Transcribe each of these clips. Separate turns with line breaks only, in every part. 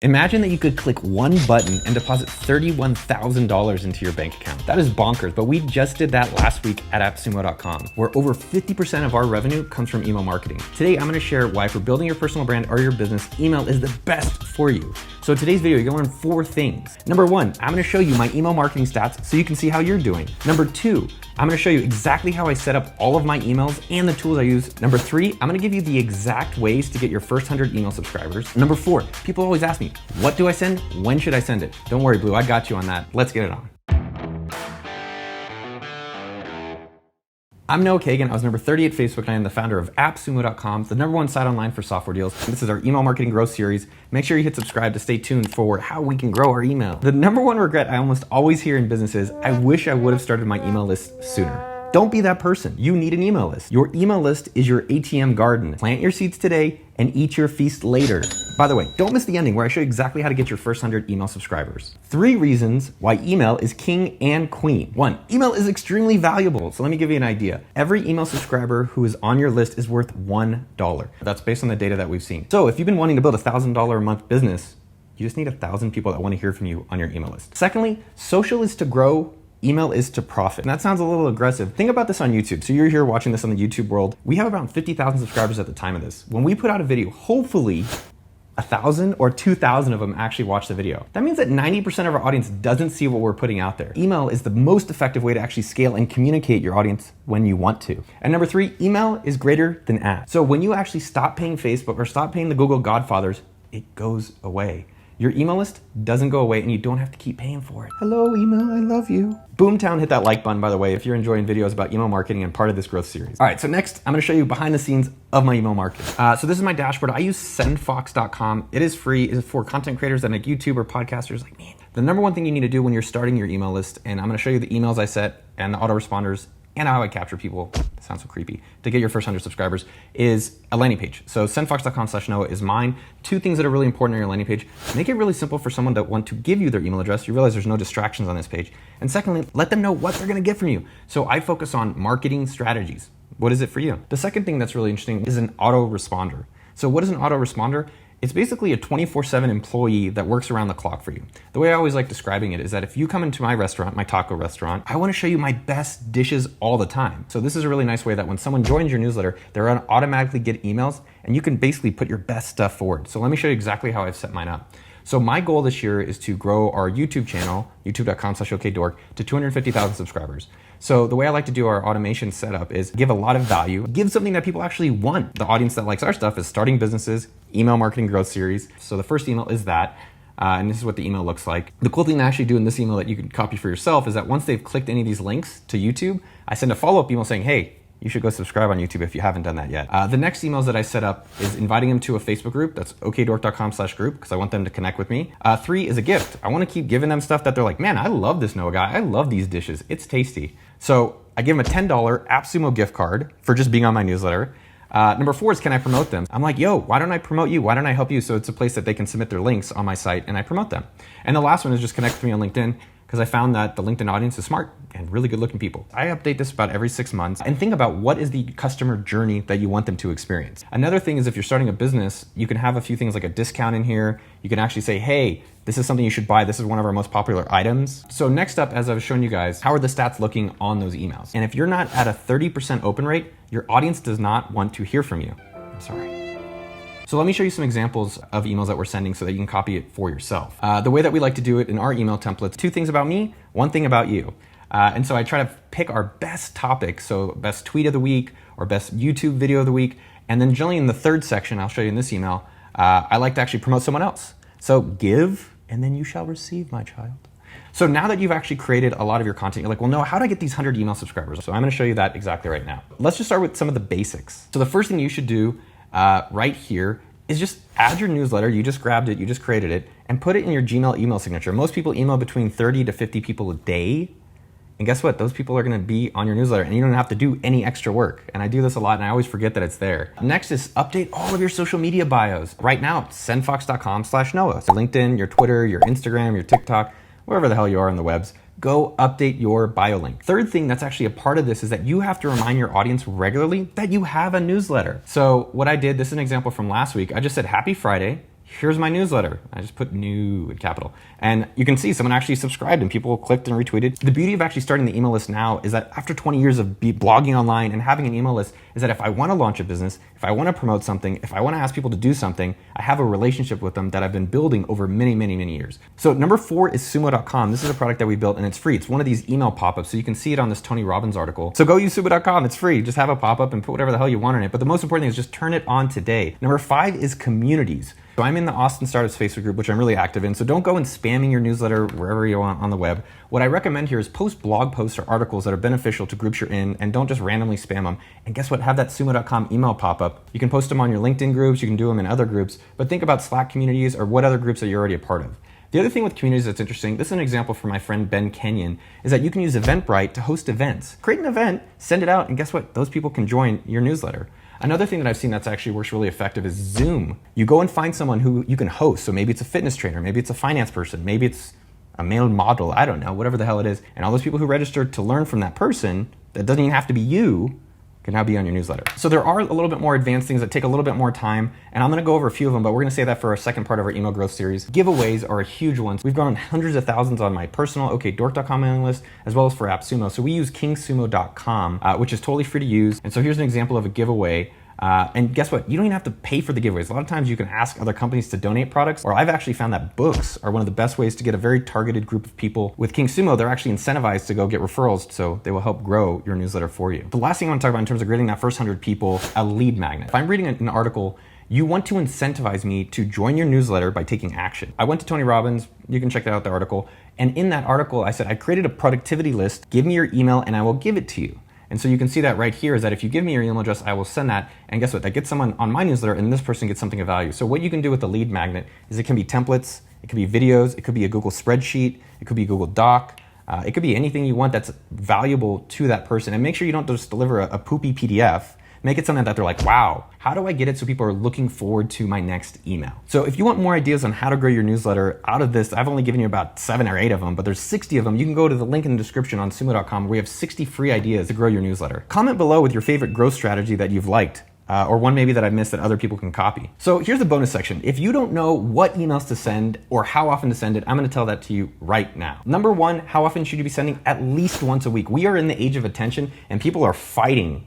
Imagine that you could click one button and deposit $31,000 into your bank account. That is bonkers, but we just did that last week at AppSumo.com, where over 50% of our revenue comes from email marketing. Today, I'm gonna share why for building your personal brand or your business, email is the best for you. So in today's video, you're gonna learn 4 things. Number 1, I'm gonna show you my email marketing stats so you can see how you're doing. Number 2, I'm gonna show you exactly how I set up all of my emails and the tools I use. Number 3, I'm gonna give you the exact ways to get your first 100 email subscribers. Number 4, people always ask me, what do I send? When should I send it? Don't worry, Blue, I got you on that. Let's get it on. I'm Noah Kagan. I was number 30 at Facebook, and I am the founder of AppSumo.com, the #1 site online for software deals. This is our email marketing growth series. Make sure you hit subscribe to stay tuned for how we can grow our email. The #1 regret I almost always hear in business is, I wish I would have started my email list sooner. Don't be that person. You need an email list. Your email list is your ATM garden. Plant your seeds today and eat your feast later. By the way, don't miss the ending where I show you exactly how to get your first 100 email subscribers. 3 reasons why email is king and queen. 1, email is extremely valuable. So let me give you an idea. Every email subscriber who is on your list is worth $1. That's based on the data that we've seen. So if you've been wanting to build a $1,000 a month business, you just need 1,000 people that want to hear from you on your email list. Secondly, social is to grow. Email is to profit. And that sounds a little aggressive. Think about this on YouTube. So you're here watching this on the YouTube world. We have around 50,000 subscribers at the time of this. When we put out a video, hopefully 1,000 or 2,000 of them actually watch the video. That means that 90% of our audience doesn't see what we're putting out there. Email is the most effective way to actually scale and communicate your audience when you want to. And number 3, email is greater than ads. So when you actually stop paying Facebook or stop paying the Google Godfathers, it goes away. Your email list doesn't go away and you don't have to keep paying for it. Hello, email, I love you. Boomtown, hit that like button, by the way, if you're enjoying videos about email marketing and part of this growth series. All right, so next, I'm gonna show you behind the scenes of my email marketing. So this is my dashboard. I use sendfox.com. It is free. It's for content creators that make YouTube or podcasters like me. The #1 thing you need to do when you're starting your email list, and I'm gonna show you the emails I set and the autoresponders and how I capture people, it sounds so creepy, to get your first 100 subscribers, is a landing page. So sendfox.com/Noah is mine. 2 things that are really important on your landing page. Make it really simple for someone to want to give you their email address. You realize there's no distractions on this page. And secondly, let them know what they're gonna get from you. So I focus on marketing strategies. What is it for you? The second thing that's really interesting is an autoresponder. So what is an autoresponder? It's basically a 24/7 employee that works around the clock for you. The way I always like describing it is that if you come into my restaurant, my taco restaurant, I want to show you my best dishes all the time. So this is a really nice way that when someone joins your newsletter, they're going to automatically get emails and you can basically put your best stuff forward. So let me show you exactly how I've set mine up. So my goal this year is to grow our YouTube channel, youtube.com/okdork, to 250,000 subscribers. So the way I like to do our automation setup is give a lot of value, give something that people actually want. The audience that likes our stuff is starting businesses, email marketing growth series. So the first email is that, and this is what the email looks like. The cool thing to actually do in this email that you can copy for yourself is that once they've clicked any of these links to YouTube, I send a follow-up email saying, hey, you should go subscribe on YouTube if you haven't done that yet. The next emails that I set up is inviting them to a Facebook group. That's okdork.com/group because I want them to connect with me. 3 is a gift. I want to keep giving them stuff that they're like, man, I love this Noah guy. I love these dishes. It's tasty. So I give them a $10 AppSumo gift card for just being on my newsletter. Number 4 is, can I promote them? I'm like, yo, why don't I promote you? Why don't I help you? So it's a place that they can submit their links on my site and I promote them. And the last one is just connect with me on LinkedIn, because I found that the LinkedIn audience is smart and really good looking people. I update this about every 6 months and think about what is the customer journey that you want them to experience. Another thing is if you're starting a business, you can have a few things like a discount in here. You can actually say, hey, this is something you should buy. This is one of our most popular items. So next up, as I was showing you guys, how are the stats looking on those emails? And if you're not at a 30% open rate, your audience does not want to hear from you. I'm sorry. So let me show you some examples of emails that we're sending so that you can copy it for yourself. The way that we like to do it in our email templates, 2 things about me, 1 thing about you. And so I try to pick our best topics, so best tweet of the week or best YouTube video of the week. And then generally in the 3rd section, I'll show you in this email, I like to actually promote someone else. So give, and then you shall receive, my child. So now that you've actually created a lot of your content, you're like, well, no, how do I get these 100 email subscribers? So I'm gonna show you that exactly right now. Let's just start with some of the basics. So the first thing you should do right here is just add your newsletter. You just grabbed it, you just created it, and put it in your Gmail email signature. Most people email between 30 to 50 people a day. And guess what? Those people are gonna be on your newsletter and you don't have to do any extra work. And I do this a lot and I always forget that it's there. Next is update all of your social media bios. Right now, it's sendfox.com/Noah. So LinkedIn, your Twitter, your Instagram, your TikTok, wherever the hell you are on the webs, go update your bio link. Third thing that's actually a part of this is that you have to remind your audience regularly that you have a newsletter. So what I did, this is an example from last week. I just said, happy Friday. here's my newsletter. I just put new in capital. And you can see someone actually subscribed and people clicked and retweeted. The beauty of actually starting the email list now is that after 20 years of blogging online and having an email list is that if I want to launch a business, if I want to promote something, if I want to ask people to do something, I have a relationship with them that I've been building over many, many, many years. So number 4 is Sumo.com. This is a product that we built and it's free. It's one of these email pop-ups. So you can see it on this Tony Robbins article. So go use Sumo.com. It's free. Just have a pop-up and put whatever the hell you want in it. But the most important thing is just turn it on today. Number 5 is communities. So I'm in the Austin Startups Facebook group, which I'm really active in. So don't go and spamming your newsletter wherever you want on the web. What I recommend here is post blog posts or articles that are beneficial to groups you're in and don't just randomly spam them. And guess what? Have that Sumo.com email pop up. You can post them on your LinkedIn groups. You can do them in other groups, but think about Slack communities or what other groups that you're already a part of. The other thing with communities that's interesting, this is an example from my friend Ben Kenyon, is that you can use Eventbrite to host events. Create an event, send it out, and guess what? Those people can join your newsletter. Another thing that I've seen that's actually works really effective is Zoom. You go and find someone who you can host. So maybe it's a fitness trainer, maybe it's a finance person, maybe it's a male model, I don't know, whatever the hell it is. And all those people who registered to learn from that person, that doesn't even have to be you, can now be on your newsletter. So there are a little bit more advanced things that take a little bit more time, and I'm gonna go over a few of them, but we're gonna save that for our second part of our email growth series. Giveaways are a huge one. We've gone hundreds of thousands on my personal OkDork.com mailing list, as well as for AppSumo. So we use KingSumo.com, which is totally free to use. And so here's an example of a giveaway. And guess what? You don't even have to pay for the giveaways. A lot of times you can ask other companies to donate products, or I've actually found that books are one of the best ways to get a very targeted group of people. With KingSumo, they're actually incentivized to go get referrals, so they will help grow your newsletter for you. The last thing I want to talk about in terms of getting that first 100 people, a lead magnet. If I'm reading an article, you want to incentivize me to join your newsletter by taking action. I went to Tony Robbins, you can check that out, the article, and in that article, I said, I created a productivity list, give me your email and I will give it to you. And so you can see that right here is that if you give me your email address, I will send that. And guess what? That gets someone on my newsletter and this person gets something of value. So what you can do with the lead magnet is it can be templates, it could be videos, it could be a Google spreadsheet, it could be a Google Doc, it could be anything you want that's valuable to that person. And make sure you don't just deliver a poopy PDF. Make it something that they're like, wow, how do I get it so people are looking forward to my next email? So if you want more ideas on how to grow your newsletter out of this, I've only given you about 7 or 8 of them, but there's 60 of them. You can go to the link in the description on sumo.com where we have 60 free ideas to grow your newsletter. Comment below with your favorite growth strategy that you've liked. Or one maybe that I missed that other people can copy. So here's the bonus section. If you don't know what emails to send or how often to send it, I'm gonna tell that to you right now. Number 1, how often should you be sending? At least once a week. We are in the age of attention and people are fighting.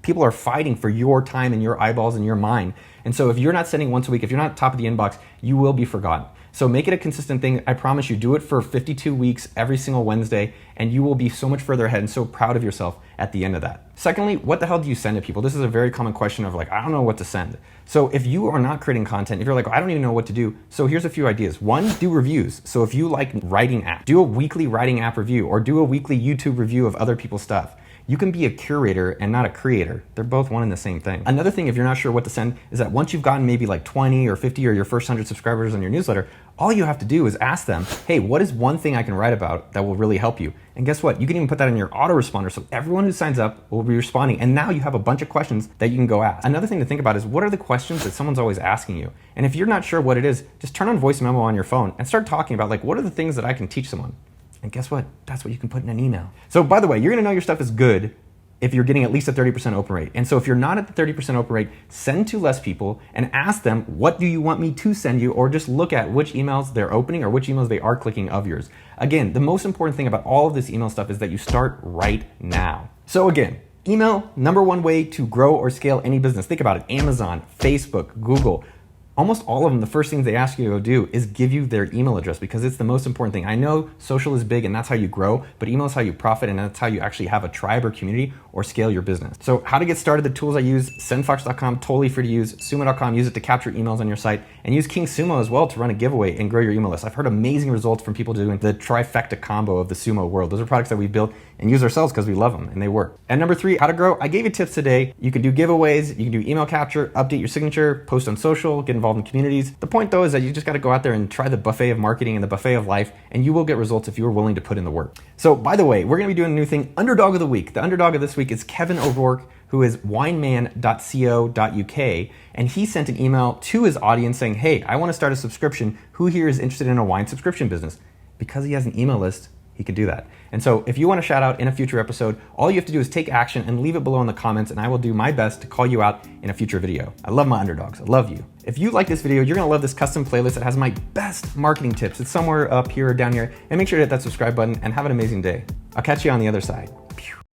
People are fighting for your time and your eyeballs and your mind. And so if you're not sending once a week, if you're not top of the inbox, you will be forgotten. So make it a consistent thing. I promise you, do it for 52 weeks every single Wednesday, and you will be so much further ahead and so proud of yourself at the end of that. Secondly, what the hell do you send to people? This is a very common question of like, I don't know what to send. So if you are not creating content, if you're like, I don't even know what to do. So here's a few ideas. 1, do reviews. So if you like writing apps, do a weekly writing app review or do a weekly YouTube review of other people's stuff. You can be a curator and not a creator. They're both one and the same thing. Another thing, if you're not sure what to send, is that once you've gotten maybe like 20 or 50 or your first 100 subscribers on your newsletter, all you have to do is ask them, hey, what is one thing I can write about that will really help you? And guess what? You can even put that in your autoresponder, so everyone who signs up will be responding. And now you have a bunch of questions that you can go ask. Another thing to think about is what are the questions that someone's always asking you? And if you're not sure what it is, just turn on voice memo on your phone and start talking about like, what are the things that I can teach someone? And guess what? That's what you can put in an email. So by the way, you're gonna know your stuff is good if you're getting at least a 30% open rate. And so if you're not at the 30% open rate, send to less people and ask them, what do you want me to send you? Or just look at which emails they're opening or which emails they are clicking of yours. Again, the most important thing about all of this email stuff is that you start right now. So again, email, number 1 way to grow or scale any business. Think about it, Amazon, Facebook, Google. Almost all of them, the first thing they ask you to go do is give you their email address because it's the most important thing. I know social is big and that's how you grow, but email is how you profit and that's how you actually have a tribe or community or scale your business. So how to get started, the tools I use, sendfox.com, totally free to use, sumo.com, use it to capture emails on your site, and use KingSumo as well to run a giveaway and grow your email list. I've heard amazing results from people doing the trifecta combo of the Sumo world. Those are products that we built and use ourselves because we love them and they work. And number 3, how to grow. I gave you tips today. You can do giveaways, you can do email capture, update your signature, post on social, get involved in communities. The point though is that you just got to go out there and try the buffet of marketing and the buffet of life, and you will get results if you are willing to put in the work. So by the way, we're going to be doing a new thing, Underdog of the Week. The underdog of this week is Kevin O'Rourke, who is wineman.co.uk, and he sent an email to his audience saying, hey, I want to start a subscription. Who here is interested in a wine subscription business? Because he has an email list, he can do that. And so if you want a shout out in a future episode, all you have to do is take action and leave it below in the comments, and I will do my best to call you out in a future video. I love my underdogs. I love you. If you like this video, you're gonna love this custom playlist that has my best marketing tips. It's somewhere up here or down here, and make sure to hit that subscribe button and have an amazing day. I'll catch you on the other side.